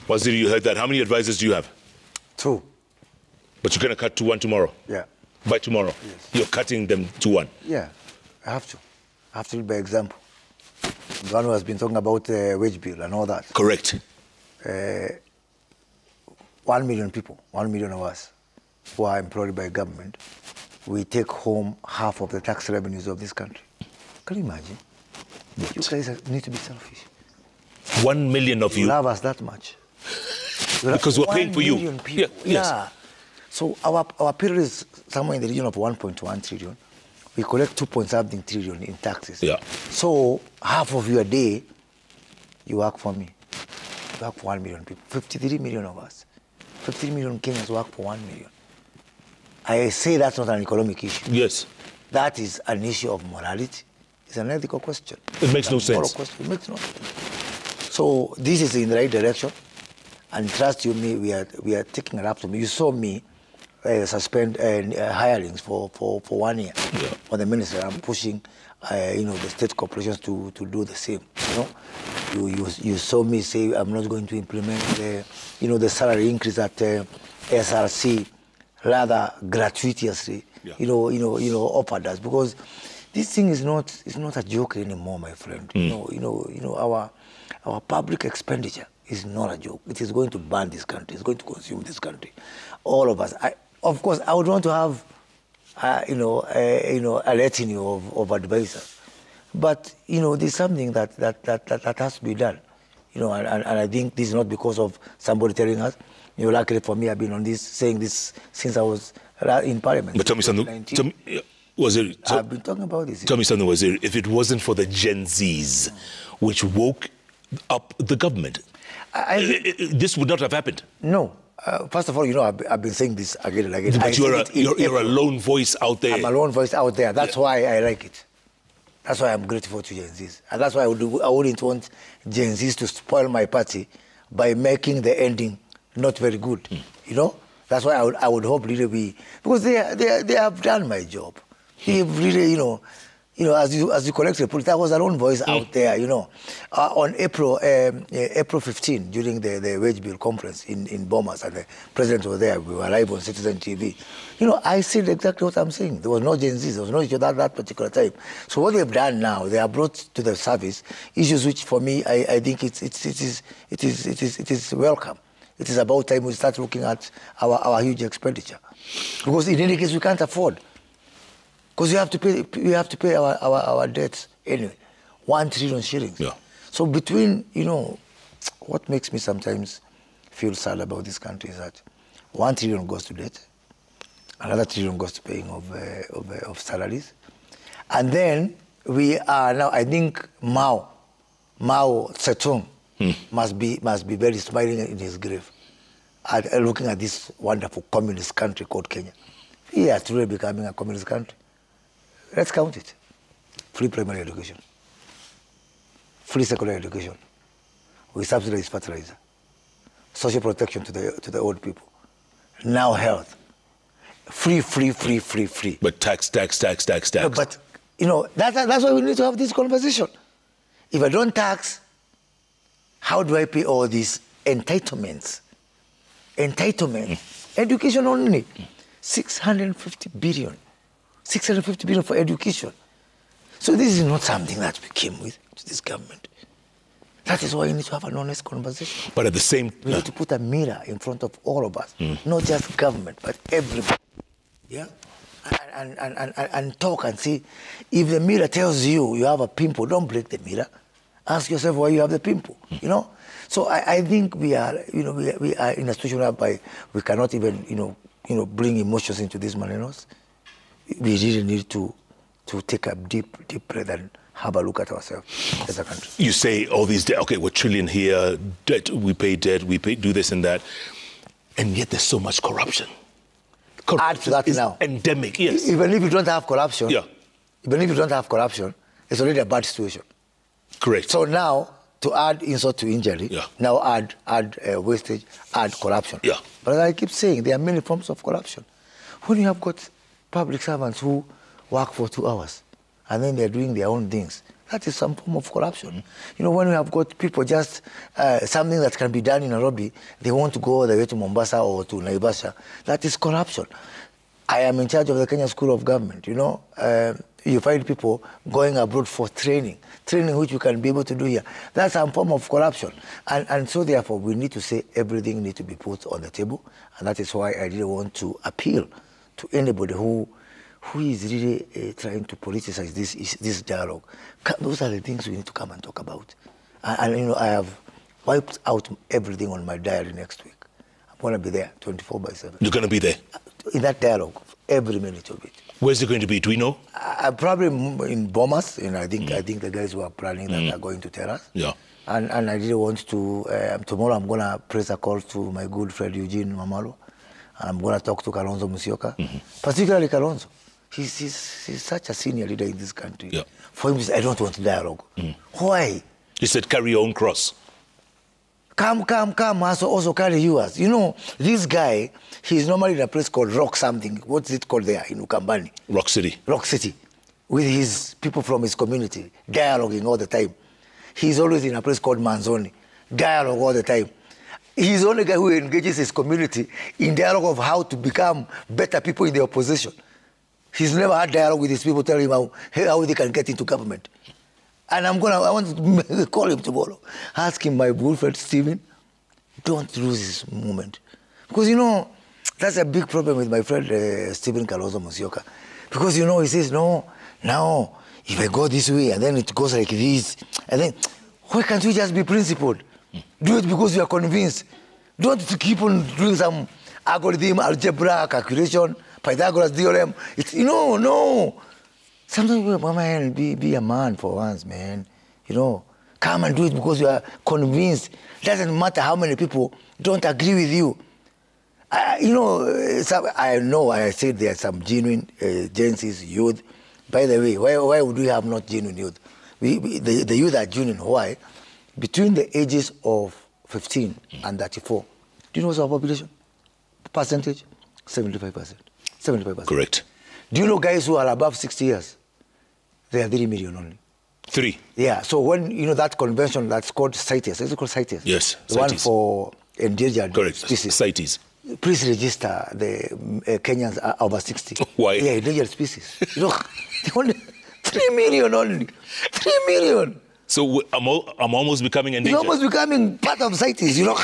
Waziri, you heard that. How many advisors do you have? 2. But you're going to cut to 1 tomorrow? Yeah. By tomorrow? Yes. You're cutting them to 1? Yeah, I have to. I have to lead by example. The one who has been talking about the wage bill and all that. Correct. 1 million people, 1 million of us who are employed by government, we take home half of the tax revenues of this country. Can you imagine? What? You guys need to be selfish. 1 million of you love us that much. Because we're paying for you. Yeah. Yes. So our period is somewhere in the region of 1.1 trillion. We collect 2.something trillion in taxes. Yeah. So half of your day, you work for me. You work for 1 million people. 53 million of us. 53 million Kenyans work for 1 million. I say that's not an economic issue. Yes. That is an issue of morality. It's an ethical question. It makes no sense. It makes no sense. So this is in the right direction. And trust you me, we are taking it up to me. You saw me suspend hirings for 1 year. Yeah. For the minister, I'm pushing, the state corporations to do the same. You saw me say I'm not going to implement the salary increase at SRC, rather gratuitously. Yeah. Offered us, because this thing is not a joke anymore, my friend. Our public expenditure is not a joke. It is going to burn this country. It's going to consume this country. All of us. Of course, I would want to have, a retinue of advisors. But, there's something that has to be done. And I think this is not because of somebody telling us. Luckily for me, I've been saying this since I was in Parliament. But tell me something. I've been talking about this. Tell me something, Waziri. If it wasn't for the Gen Zs, which woke up the government, this would not have happened. No. First of all, I've been saying this again and again. But you're a lone voice out there. I'm a lone voice out there. That's why I like it. That's why I'm grateful to Gen Zs. And that's why I wouldn't want Gen Zs to spoil my party by making the ending not very good. That's why I would hope really because they have done my job. They've really, as you collect reports, that was a lone voice out there, On April 15, during the wage bill conference in Bomas, and the president was there, we were live on Citizen TV. I said exactly what I'm saying. There was no Gen Z, there was no issue at that particular time. So what they've done now, they have brought to the service issues which, for me, I think it is welcome. It is about time we start looking at our huge expenditure, because in any case we can't afford. Because we have to pay our debts anyway. 1 trillion shillings. Yeah. So between, what makes me sometimes feel sad about this country is that 1 trillion goes to debt, another trillion goes to paying of salaries. And then we are now, I think Mao Zedong must be very smiling in his grave at looking at this wonderful communist country called Kenya. We are truly becoming a communist country. Let's count it. Free primary education. Free secondary education. We subsidize fertilizer. Social protection to the old people. Now health. Free. But tax. But, that's why we need to have this conversation. If I don't tax, how do I pay all these entitlements? Education only. 650 billion. 650 billion for education. So this is not something that we came with to this government. That is why we need to have an honest conversation. But at the same time, we need to put a mirror in front of all of us, not just government, but everybody. Yeah? And talk and see. If the mirror tells you have a pimple, don't break the mirror. Ask yourself why you have the pimple. So I think we are in a situation whereby we cannot even bring emotions into this manenos. We really need to take a deep breath and have a look at ourselves as a country. You say all these debt, okay, we're trillion here, debt, we pay, do this and that, and yet there's so much corruption. Add to that now. Endemic, yes. Even if you don't have corruption, it's already a bad situation. Correct. So now, to add insult to injury, now add wastage, add corruption. Yeah. But as I keep saying, there are many forms of corruption. When you have got public servants who work for 2 hours and then they're doing their own things, That is some form of corruption. You know, when we have got people just something that can be done in Nairobi, they want to go all the way to Mombasa or to Naivasha. That is corruption. I am in charge of the Kenya School of Government. You know, you find people going abroad for training which we can be able to do here. That's some form of corruption. And so therefore we need to say everything needs to be put on the table. And that is why I didn't want to appeal to anybody who is really trying to politicize this dialogue. Those are the things we need to come and talk about. And you know, I have wiped out everything on my diary next week. I'm going to be there 24/7. You're going to be there? In that dialogue, every minute of it. Where's it going to be? Do we know? Probably in Bomas, and I think the guys who are planning that are going to tell us. Yeah. And I didn't want to. Tomorrow I'm going to press a call to my good friend Eugene Mamalo, and I'm going to talk to Kalonzo Musyoka, particularly Kalonzo. He's such a senior leader in this country. Yeah. For him, I don't want dialogue. Why? He said, carry your own cross. Come, also carry yours. You know, this guy, he's normally in a place called Rock something. What's it called there in Ukambani? Rock City. Rock City. With his people from his community, dialoguing all the time. He's always in a place called Manzoni, dialogue all the time. He's the only guy who engages his community in dialogue of how to become better people in the opposition. He's never had dialogue with his people telling him how they can get into government. And I want to call him tomorrow, ask him, my good friend Stephen, don't lose this moment. Because, you know, that's a big problem with my friend Stephen Kalonzo Musyoka. Because, you know, he says, no, now, if I go this way, and then it goes like this, and then, why can't we just be principled? Do it because you are convinced. Don't keep on doing some algorithm, algebra, calculation, Pythagoras theorem. It's, you know, no. Sometimes, man, be a man for once, man. You know, come and do it because you are convinced. It doesn't matter how many people don't agree with you. You know, I know I said there are some genuine Gen Z's youth. By the way, why would we have not genuine youth? The youth are genuine. Why? Between the ages of 15 and 34, do you know what's our population? Percentage? 75%. 75%. Correct. Do you know guys who are above 60 years? They are 3 million only. 3? Yeah. So when, you know, that convention that's called CITES, is it called CITES? Yes, the CITES. one for endangered species. CITES. Please register the Kenyans are over 60. Why? Yeah, endangered species. You know, only 3 million only. 3 million. So I'm almost becoming endangered. You're almost becoming part of CITES, you know.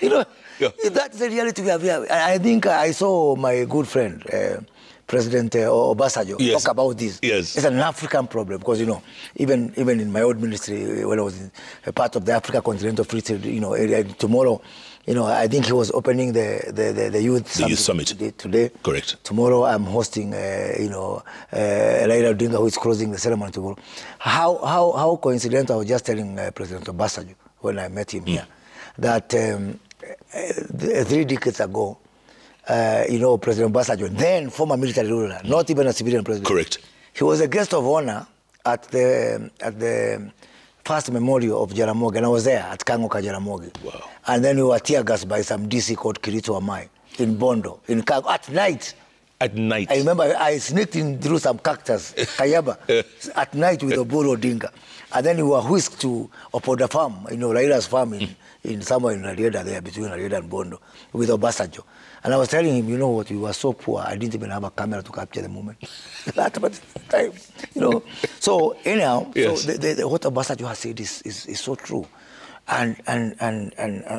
You know, yeah. That's the reality we have here. I think I saw my good friend, President Obasanjo, talk about this. Yes. It's an African problem because, you know, even in my old ministry, when I was in a part of the Africa Continental Free Trade, you know, area, tomorrow, you know, I think he was opening the youth summit today. Correct. Tomorrow I'm hosting, you know, Raila Odinga, who is closing the ceremony tomorrow. How coincidental, I was just telling President Obasanjo when I met him here, that 3 decades ago, you know, President Obasanjo, then former military ruler, not even a civilian president. Correct. He was a guest of honor at the first memorial of Jaramogi, and I was there at Kangoka Jaramogi. Wow. And then we were tear gassed by some DC called Kirito Amai in Bondo, in Kango, at night. At night? I remember I sneaked in through some cactus, Kayaba, at night with Oboro Odinga. And then we were whisked to Opoda Farm, you know, Raila's farm in somewhere in Rarieda there, between Rarieda and Bondo, with Obasanjo. And I was telling him, you know what, we were so poor, I didn't even have a camera to capture the moment. That time, you know. So anyhow, yes. So what Obasanjo has said is so true. And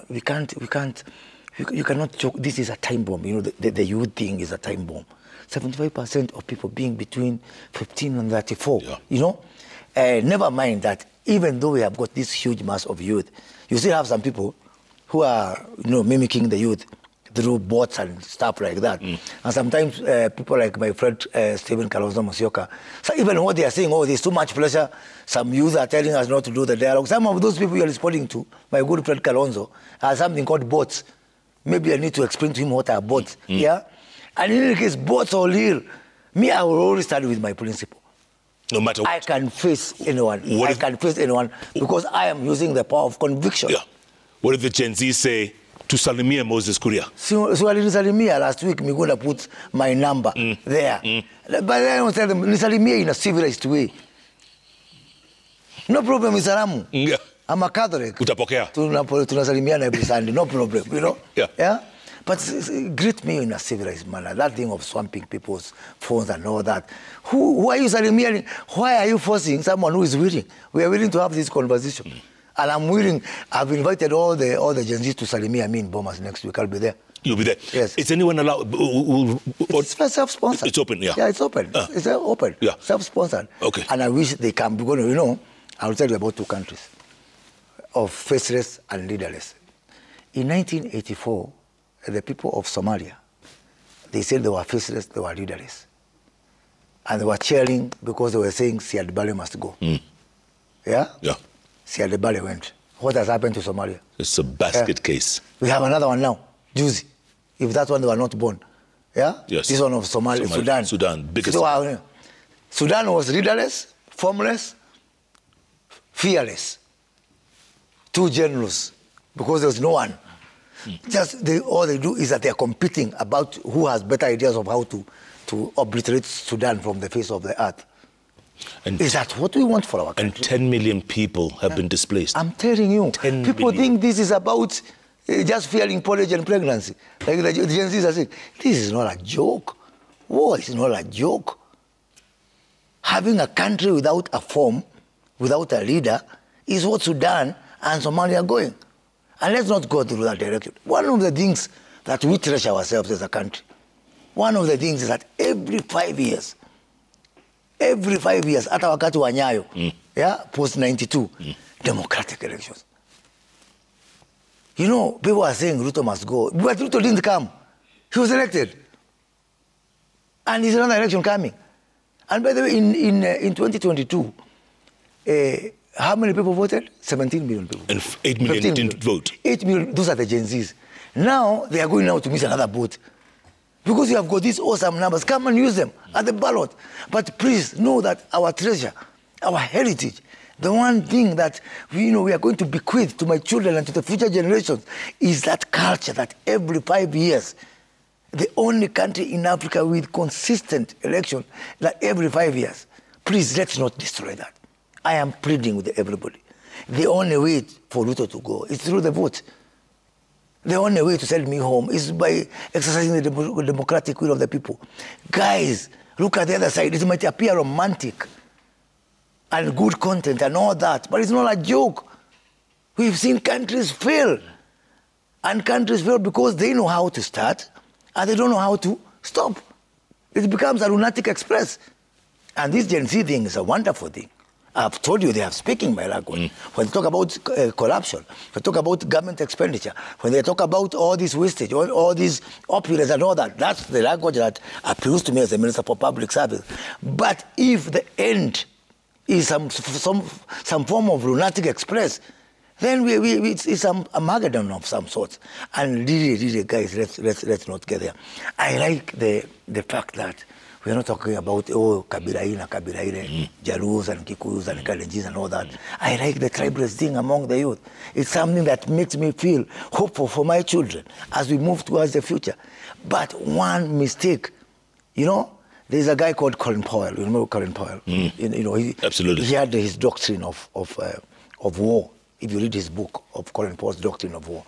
we cannot joke, this is a time bomb. You know, the youth thing is a time bomb. 75% of people being between 15 and 34, yeah. You know. Never mind that even though we have got this huge mass of youth, you still have some people who are, you know, mimicking the youth through bots and stuff like that. And sometimes people like my friend Stephen Kalonzo Musyoka, so even what they are saying, oh, there's too much pressure, some youth are telling us not to do the dialogue. Some of those people you are responding to, my good friend Kalonzo, are something called bots. Maybe I need to explain to him what are bots. Yeah? And in any case, bots or real, me, I will always start with my principle. No matter what. I can face anyone. I can face anyone because I am using the power of conviction. Yeah. What did the Gen Z say to Salimia Moses Kuria? So Salimia last week, I'm going to put my number there. But then I will tell them, Salimia in a civilized way. No problem with salamu. Yeah. I'm a Catholic. Utapokea. Tunasalimiana every Sunday, no problem, you know? Yeah. Yeah? But greet me in a civilized manner. That thing of swamping people's phones and all that. Who are you salimianing? Why are you forcing someone who is willing? We are willing to have this conversation. And I'm willing. I've invited all the Gen Zs to salimia me in Bomas next week. I'll be there. You'll be there? Yes. Is anyone allowed? It's self-sponsored. It's open, yeah. Yeah, it's open. It's open. Yeah. Self-sponsored. Okay. And I wish they can, because, you know, I'll tell you about 2 countries of faceless and leaderless. In 1984, the people of Somalia, they said they were faceless, they were leaderless. And they were cheering because they were saying Siad Barre must go. Yeah? Yeah. Siad Barre went. What has happened to Somalia? It's a basket case. We have another one now, Juzi. If that one they were not born. Yeah? Yes. This one of Sudan. Sudan, biggest. So, Sudan was leaderless, formless, fearless. 2 generals, because there was no one. Just all they do is that they are competing about who has better ideas of how to obliterate Sudan from the face of the earth. And is that what we want for our country? And 10 million people have been displaced. I'm telling you, people think this is about just fearing porridge and pregnancy. Like the Gen Zs are saying, this is not a joke. War is not a joke. Having a country without a form, without a leader, is what Sudan and Somalia are going. And let's not go through that direction. One of the things that we treasure ourselves as a country, one of the things is that every 5 years, hata wakati wa Nyayo, yeah, post-92, democratic elections. You know, people are saying Ruto must go, but Ruto didn't come. He was elected. And there's another election coming. And by the way, in 2022, how many people voted? 17 million people. And 8 million didn't vote. 8 million, those are the Gen Zs. Now, they are going now to miss another vote. Because you have got these awesome numbers, come and use them at the ballot. But please know that our treasure, our heritage, the one thing that we are going to bequeath to my children and to the future generations is that culture that every 5 years, the only country in Africa with consistent election, that every 5 years. Please, let's not destroy that. I am pleading with everybody. The only way for Ruto to go is through the vote. The only way to send me home is by exercising the democratic will of the people. Guys, look at the other side. It might appear romantic and good content and all that, but it's not a joke. We've seen countries fail. And countries fail because they know how to start and they don't know how to stop. It becomes a lunatic express. And this Gen Z thing is a wonderful thing. I've told you they are speaking my language. When they talk about corruption, when they talk about government expenditure, when they talk about all this wastage, all these opulence and all that, that's the language that appeals to me as a Minister for Public Service. But if the end is some form of lunatic express, then it's a Armageddon of some sort. And really, guys, let's not get there. I like the fact that we're not talking about, Kabila Jalus and Kikuyus and Kalenjins and all that. I like the tribalist thing among the youth. It's something that makes me feel hopeful for my children as we move towards the future. But one mistake, there's a guy called Colin Powell. You remember Colin Powell? Absolutely. He had his doctrine of war. If you read his book of Colin Powell's Doctrine of War,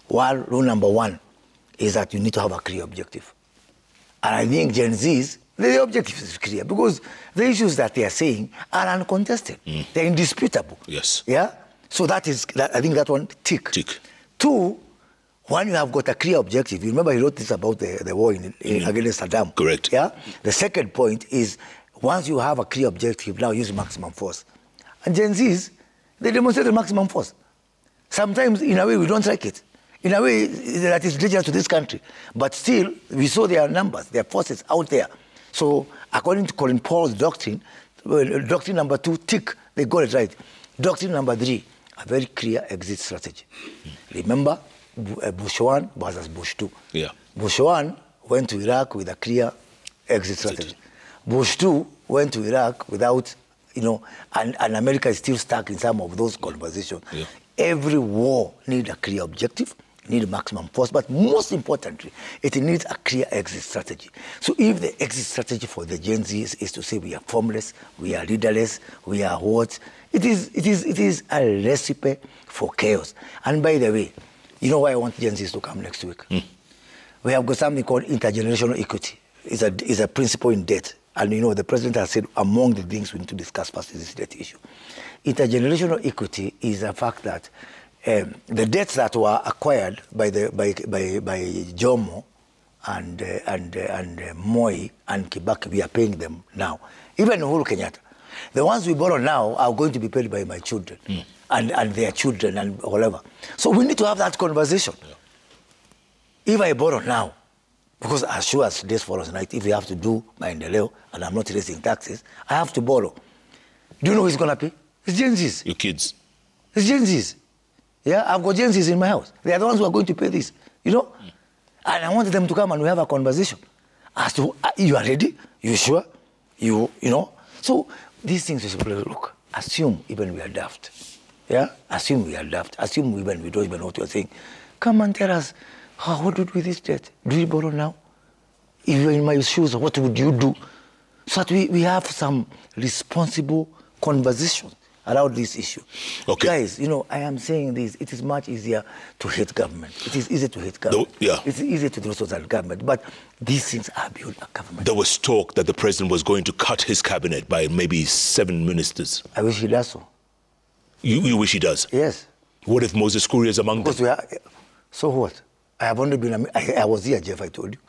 rule number 1 is that you need to have a clear objective. And I think Gen Zs, the objective is clear because the issues that they are saying are uncontested. They're indisputable. Yes. Yeah? So I think that one, tick. 2, when you have got a clear objective, you remember he wrote this about the war against Saddam. Correct. Yeah? The second point is, once you have a clear objective, now use maximum force. And Gen Zs, they demonstrate the maximum force. Sometimes, in a way, we don't like it. In a way, that is dangerous to this country. But still, we saw their numbers, their forces out there. So, according to Colin Powell's doctrine, doctrine number 2, tick, they got it right. Doctrine number 3, a very clear exit strategy. Remember, Bush 1 versus Bush 2. Yeah. Bush 1 went to Iraq with a clear exit strategy. Bush 2 went to Iraq without, and America is still stuck in some of those conversations. Yeah. Every war needs a clear objective. need maximum force, but most importantly, it needs a clear exit strategy. So if the exit strategy for the Gen Zs is to say we are formless, we are leaderless, we are what, it is a recipe for chaos. And by the way, you know why I want Gen Zs to come next week? We have got something called intergenerational equity. It's a principle in debt. And you know, the president has said among the things we need to discuss first is this debt issue. Intergenerational equity is a fact that the debts that were acquired by Jomo and Moi and Kibaki, we are paying them now. Even Uhuru Kenyatta. The ones we borrow now are going to be paid by my children and their children and whatever. So we need to have that conversation. Yeah. If I borrow now, because as sure as days follows night, if we have to do my endeleo and I'm not raising taxes, I have to borrow. Do you know who's going to pay? It's Gen Zs. Your kids. It's Gen Zs. Yeah, I've got Gen Zs in my house. They are the ones who are going to pay this, you know? And I wanted them to come and we have a conversation. As to, you are ready? You sure? You know? So these things is, look, assume even we are daft. Yeah? Assume we are daft. Assume even we don't even know what you are saying. Come and tell us, what do we do with this debt? Do we borrow now? If you're in my shoes, what would you do? So that we have some responsible conversation around this issue. Okay. Guys, you know, I am saying this, it is much easier to hate government. It is easy to hate government. It's easy to do social government, but these things are beyond a government. There was talk that the president was going to cut his cabinet by maybe 7 ministers. I wish he does so. You wish he does? Yes. What if Moses Kuria is among them? So what? I have only been, I was here, Jeff, I told you.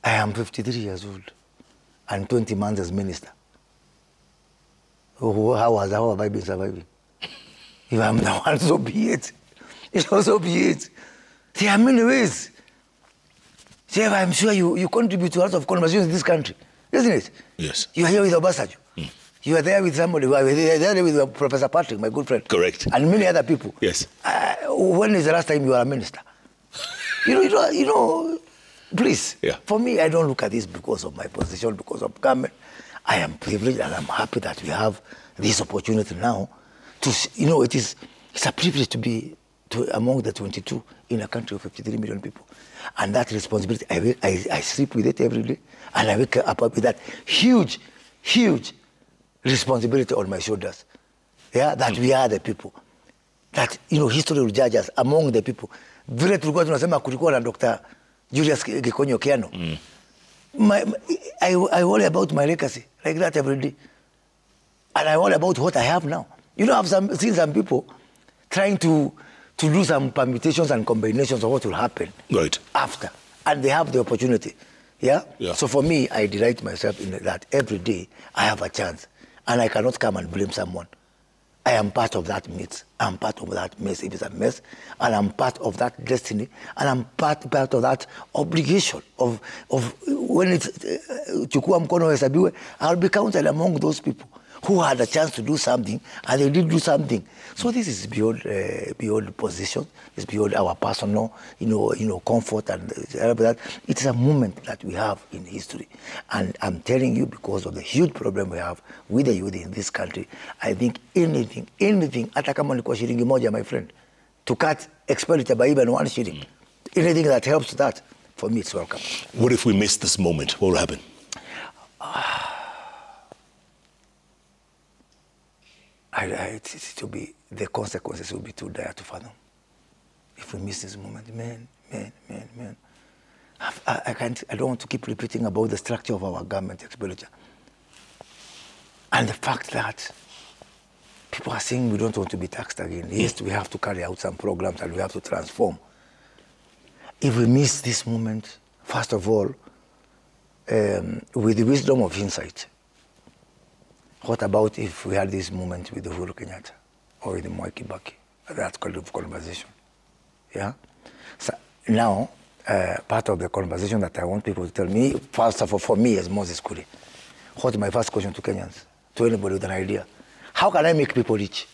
I am 53 years old and 20 months as minister. How have I been surviving? If I'm the one, so be it. It also be it. There are many ways. Jeff, I'm sure you contribute to a lot of conversations in this country, isn't it? Yes. You are here with Obasanjo. You are there with somebody. You are there with Professor Patrick, my good friend. Correct. And many other people. Yes. When is the last time you were a minister? you know, please. Yeah. For me, I don't look at this because of my position, because of government. I am privileged and I'm happy that we have this opportunity now to, you know, it's a privilege to be among the 22 in a country of 53 million people. And that responsibility, I sleep with it every day and I wake up with that huge, huge responsibility on my shoulders. Yeah, that we are the people. That, you know, history will judge us among the people. Vile tulikuwa tunasema kulikuwa na Dr. Julius Gikonyo Kiano. I worry about my legacy like that every day. And I worry about what I have now. You know, I've seen some people trying to do some permutations and combinations of what will happen after. And they have the opportunity. Yeah? So for me, I delight myself in that every day I have a chance. And I cannot come and blame someone. I am part of that mess. I'm part of that mess if it's a mess. And I'm part of that destiny. And I'm part of that obligation of when it's chukua mkono hesabiwe, I'll be counted among those people who had a chance to do something and they did do something. So this is beyond position. It's beyond our personal, comfort and that. It's a moment that we have in history. And I'm telling you, because of the huge problem we have with the youth in this country, I think anything, hata kama ni kwa shilingi moja, my friend, to cut expenditure by even 1 shilling, anything that helps that, for me, it's welcome. What if we miss this moment? What will happen? The consequences will be too dire to fathom. If we miss this moment, man. I don't want to keep repeating about the structure of our government expenditure. And the fact that people are saying we don't want to be taxed again. Yes, we have to carry out some programs and we have to transform. If we miss this moment, first of all, with the wisdom of insight, what about if we had this moment with Uhuru Kenyatta or with Moi Kibaki? That kind of conversation. Yeah? So now, part of the conversation that I want people to tell me, first of all, for me as Moses Kuria, what is my first question to Kenyans, to anybody with an idea? How can I make people rich?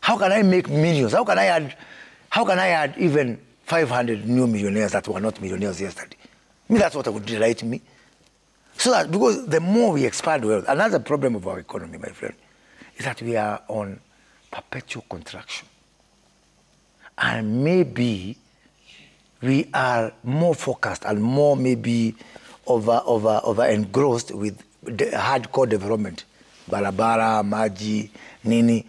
How can I make millions? How can I add even 500 new millionaires that were not millionaires yesterday? I mean, that's what would delight me. So that, because the more we expand wealth, another problem of our economy, my friend, is that we are on perpetual contraction. And maybe we are more focused and more maybe over engrossed with the hardcore development. Barabara, Maji, Nini.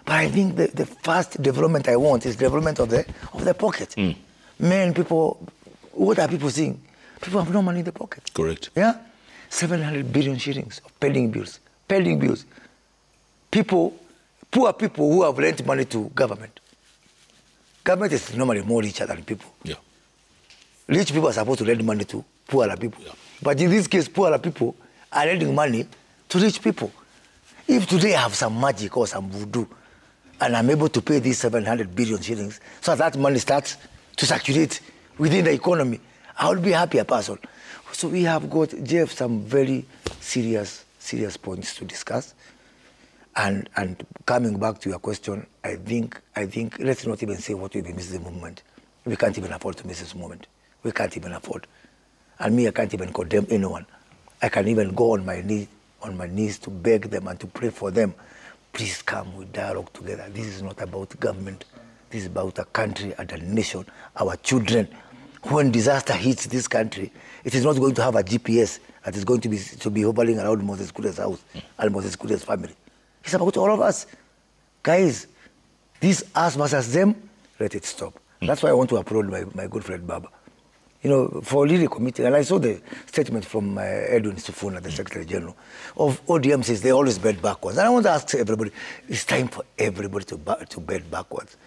But I think the first development I want is development of the pocket. Men, people, what are people seeing? People have no money in the pocket. Correct. Yeah? 700 billion shillings of pending bills. Pending bills. People, poor people who have lent money to government. Government is normally more richer than people. Yeah. Rich people are supposed to lend money to poorer people. Yeah. But in this case, poorer people are lending money to rich people. If today I have some magic or some voodoo, and I'm able to pay these 700 billion shillings, so that money starts to circulate within the economy, I will be a happier person. So we have got, Jeff, some very serious points to discuss. And coming back to your question, I think let's not even say what we miss the movement. We can't even afford to miss this moment. We can't even afford. And me, I can't even condemn anyone. I can even go on my knees to beg them and to pray for them. Please come, we dialogue together. This is not about government. This is about a country and a nation, our children. When disaster hits this country, it is not going to have a GPS that is going to be hovering around Moses Kuria's house and Moses Kuria's family. It's about all of us. Guys, this us versus them, let it stop. That's why I want to applaud my good friend Baba. You know, for really committing, and I saw the statement from Edwin Sifuna, the Secretary General, of ODM says they always bend backwards. And I want to ask everybody, it's time for everybody to bend backwards.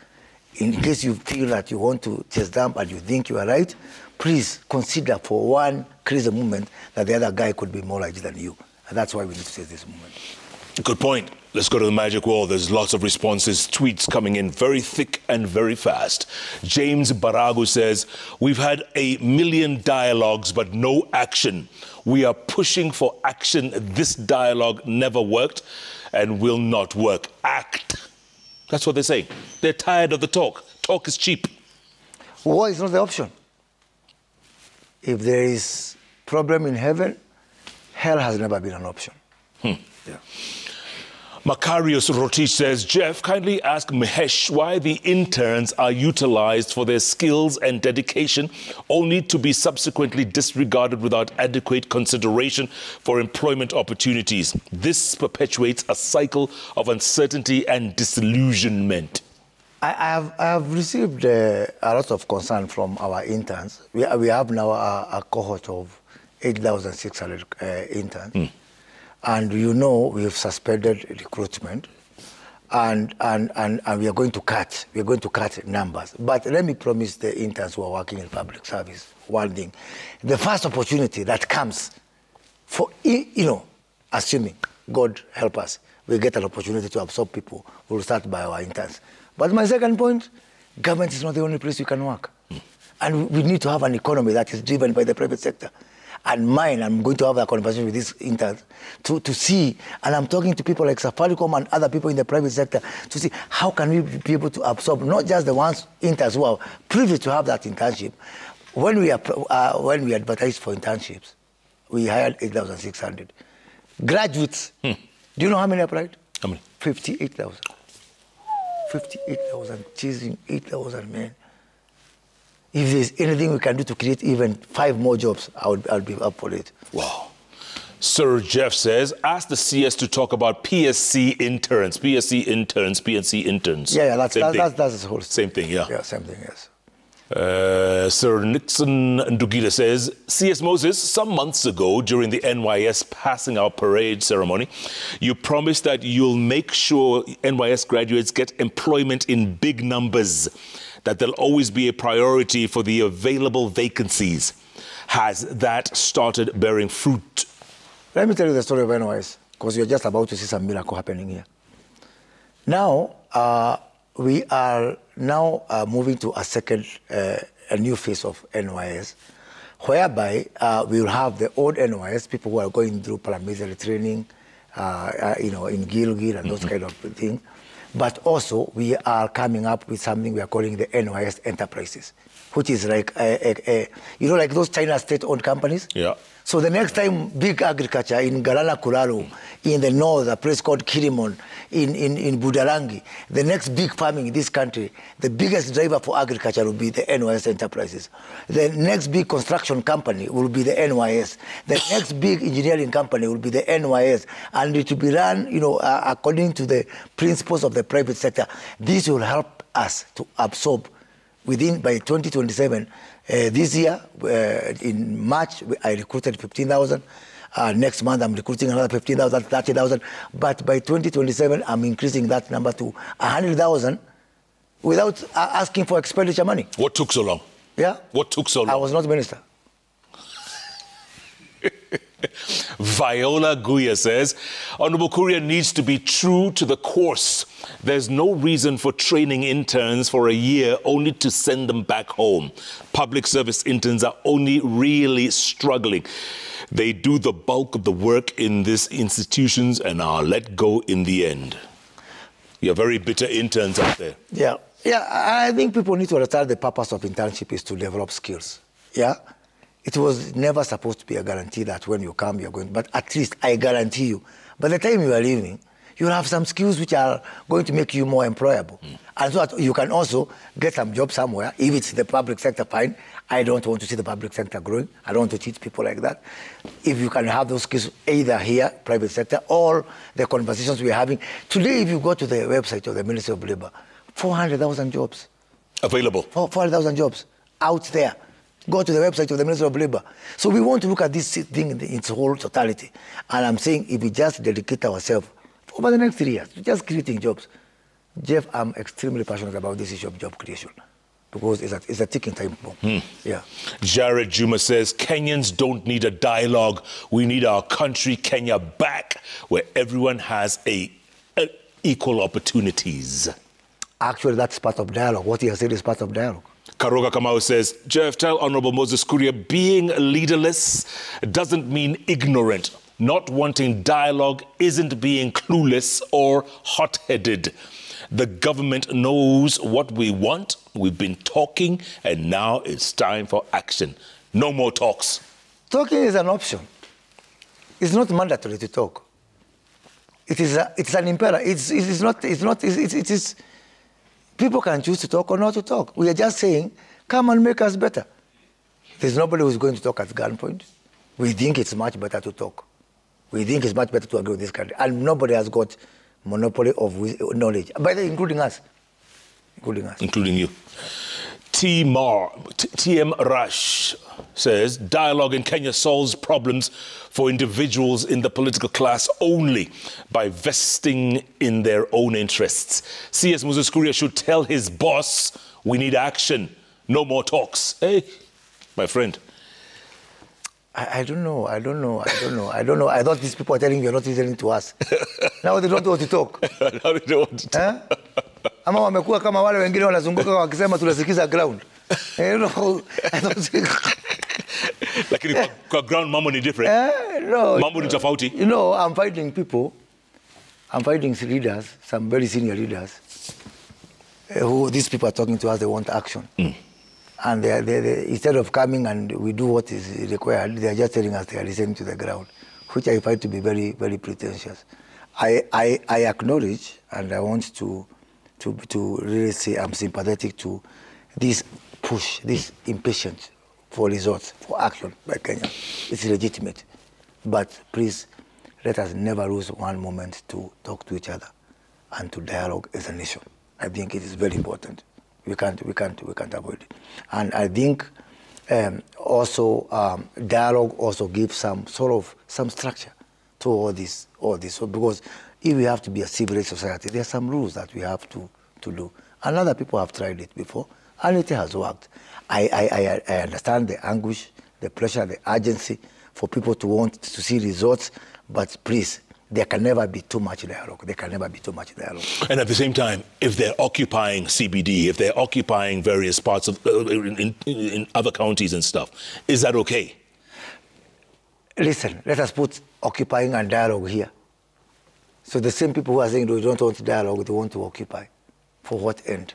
In case you feel that you want to chest dump and you think you are right, please consider for one crazy moment that the other guy could be more right than you. And that's why we need to say this moment. Good point. Let's go to the magic wall. There's lots of responses, tweets coming in very thick and very fast. James Baragu says, we've had 1 million dialogues, but no action. We are pushing for action. This dialogue never worked and will not work. Act. That's what they say. They're tired of the talk. Talk is cheap. War is not the option. If there is problem in heaven, hell has never been an option. Yeah. Macarius Rotich says, Jeff, kindly ask Mahesh why the interns are utilized for their skills and dedication, only to be subsequently disregarded without adequate consideration for employment opportunities. This perpetuates a cycle of uncertainty and disillusionment. I have received a lot of concern from our interns. We have now a cohort of 8,600 interns. And you know we have suspended recruitment, and we are going to cut. We are going to cut numbers. But let me promise the interns who are working in public service one thing: the first opportunity that comes, for assuming God help us, we get an opportunity to absorb people, we will start by our interns. But my second point: government is not the only place you can work, and we need to have an economy that is driven by the private sector. And I'm going to have a conversation with these interns to see, and I'm talking to people like Safaricom and other people in the private sector to see how can we be able to absorb not just the ones interns who are privileged to have that internship. When we advertised for internships, we hired 8,600 graduates. Do you know how many applied? How many? 58,000. 58,000, chasing 8,000 men. If there's anything we can do to create even 5 more jobs, I'll be up for it. Wow. Sir Jeff says, ask the CS to talk about PSC interns. PSC interns, PNC interns. Yeah, that's the whole same thing, yeah. Yeah, same thing, yes. Sir Nixon Ndugida says, CS Moses, some months ago during the NYS passing out parade ceremony, you promised that you'll make sure NYS graduates get employment in big numbers, that there'll always be a priority for the available vacancies. Has that started bearing fruit? Let me tell you the story of NYS, because you're just about to see some miracle happening here. Now, we are now moving to a new phase of NYS, whereby we will have the old NYS, people who are going through paramilitary training, in Gilgit and those kind of things. But also, we are coming up with something we are calling the NYS Enterprises, which is like, like those China state-owned companies. Yeah. So the next time big agriculture in Galana Kulalo, in the north, a place called Kirimon, in Budalangi, the next big farming in this country, the biggest driver for agriculture will be the NYS enterprises. The next big construction company will be the NYS. The next big engineering company will be the NYS. And it will be run, according to the principles of the private sector. This will help us to absorb by 2027, this year, in March, I recruited 15,000. Next month, I'm recruiting another 15,000, 30,000. But by 2027, I'm increasing that number to 100,000 without asking for expenditure money. What took so long? Yeah? What took so long? I was not minister. Viola Guya says, Honorable Kuria needs to be true to the course. There's no reason for training interns for a year only to send them back home. Public service interns are only really struggling. They do the bulk of the work in these institutions and are let go in the end. You're very bitter interns out there. Yeah. I think people need to understand the purpose of internship is to develop skills. Yeah. It was never supposed to be a guarantee that when you come, you're going, but at least I guarantee you, by the time you are leaving, you'll have some skills which are going to make you more employable. And so that you can also get some job somewhere. If it's the public sector, fine. I don't want to see the public sector growing. I don't want to teach people like that. If you can have those skills either here, private sector, or the conversations we're having. Today, if you go to the website of the Ministry of Labour, 400,000 jobs. Available. 400,000 jobs out there. Go to the website of the Ministry of Labour. So we want to look at this thing in its whole totality. And I'm saying if we just dedicate ourselves over the next 3 years to just creating jobs. Jeff, I'm extremely passionate about this issue of job creation because it's a ticking time bomb. Yeah. Jared Juma says, Kenyans don't need a dialogue. We need our country, Kenya, back where everyone has equal opportunities. Actually, that's part of dialogue. What he has said is part of dialogue. Karoga Kamau says, Jeff, tell Honorable Moses Kuria, being leaderless doesn't mean ignorant. Not wanting dialogue isn't being clueless or hot-headed. The government knows what we want. We've been talking, and now it's time for action. No more talks. Talking is an option. It's not mandatory to talk. It's an imperative. It is. People can choose to talk or not to talk. We are just saying, come and make us better. There's nobody who's going to talk at gunpoint. We think it's much better to talk. We think it's much better to agree with this country. And nobody has got monopoly of knowledge, by the way, including us. Including you. TM Rush says, dialogue in Kenya solves problems for individuals in the political class only by vesting in their own interests. CS Moses Kuria should tell his boss, we need action, no more talks. Hey, my friend. I don't know. I thought these people are telling you're not listening to us. Now they don't know what to talk. Now they don't want to talk. Ama wamekuwa kama wale wengine wanazunguka wakisema tunasikiza ground. Lakini kwa ground mambo ni different. No. Mambo ni tofauti. I'm fighting people. I'm fighting leaders, some very senior leaders. Who these people are talking to us, they want action. And they instead of coming and we do what is required, they are just telling us they are listening to the ground, which I find to be very, very pretentious. I acknowledge, and I want to really say I'm sympathetic to this push, this impatience for results, for action by Kenya. It's legitimate. But please, let us never lose one moment to talk to each other and to dialogue as a nation. I think it is very important. We can't avoid it. And I think also dialogue also gives some structure to all this. So because if we have to be a civilized society, there are some rules that we have to do. And other people have tried it before, and it has worked. I understand the anguish, the pressure, the urgency for people to want to see results, but please, there can never be too much dialogue. And at the same time, if they're occupying CBD, if they're occupying various parts of in other counties and stuff, is that okay? Listen, let us put occupying and dialogue here. So the same people who are saying they don't want dialogue, they want to occupy. For what end?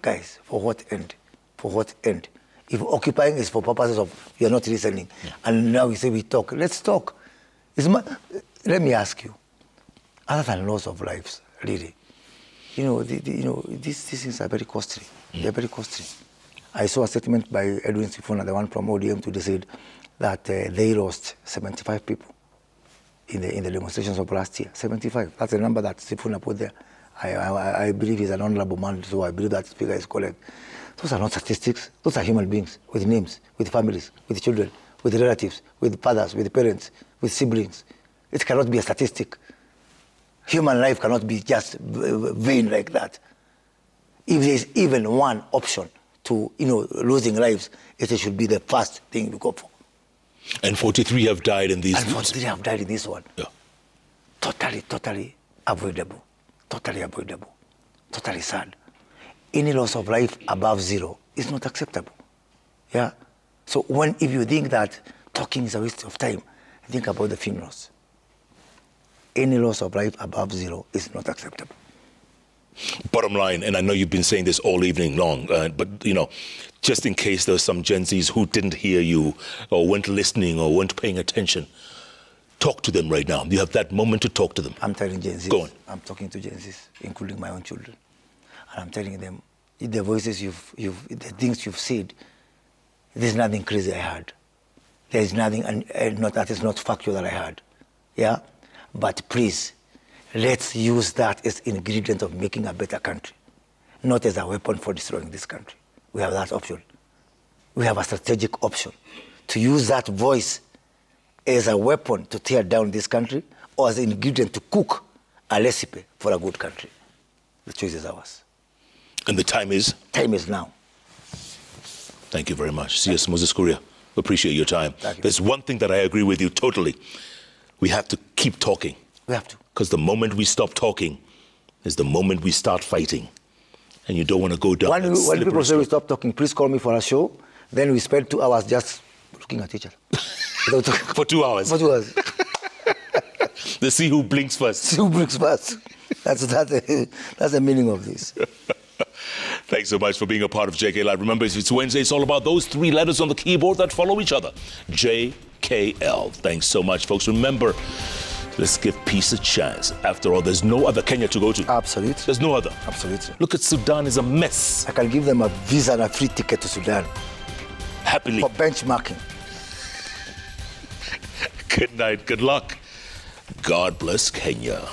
Guys, for what end? For what end? If occupying is for purposes of you're not listening, and now we say we talk, let's talk. Let me ask you, other than loss of lives, really, these things are very costly. They're very costly. I saw a statement by Edwin Sifuna, the one from ODM, today said that they lost 75 people in the demonstrations of last year. 75. That's the number that Sifuna put there. I believe he's an honorable man, so I believe that figure is correct. Those are not statistics. Those are human beings with names, with families, with children, with relatives, with fathers, with parents, with siblings. It cannot be a statistic. Human life cannot be just vain like that. If there is even one option to, losing lives, it should be the first thing we go for. And 43 have died in these. And 43 have died in this one. Yeah. Totally avoidable. Totally avoidable. Totally sad. Any loss of life above 0 is not acceptable. Yeah? So if you think that talking is a waste of time, think about the funerals. Any loss of life above 0 is not acceptable. Bottom line, and I know you've been saying this all evening long, but, just in case there's some Gen Zs who didn't hear you or weren't listening or weren't paying attention, talk to them right now. You have that moment to talk to them. I'm telling Gen Zs. Go on. I'm talking to Gen Zs, including my own children. And I'm telling them, the voices the things you've said, there's nothing crazy I heard. There's nothing, that is not factual that I heard. Yeah? But please, let's use that as ingredient of making a better country, not as a weapon for destroying this country. We have that option. We have a strategic option to use that voice as a weapon to tear down this country or as an ingredient to cook a recipe for a good country. The choice is ours. And the time is? Time is now. Thank you very much. CS Moses Kuria. Appreciate your time. Thank you. There's one thing that I agree with you totally. We have to keep talking. We have to. Because the moment we stop talking is the moment we start fighting. And you don't want to go down When people say we stop talking, please call me for a show. Then we spend 2 hours just looking at each other. For 2 hours. For 2 hours. Let's see who blinks first. See who blinks first. That's the meaning of this. Thanks so much for being a part of JKLIVE. Remember, it's Wednesday. It's all about those 3 letters on the keyboard that follow each other. JKL. Thanks so much, folks. Remember, let's give peace a chance. After all, there's no other Kenya to go to. Absolutely. There's no other. Absolutely. Look at Sudan, is a mess. I can give them a visa and a free ticket to Sudan. Happily. For benchmarking. Good night. Good luck. God bless Kenya.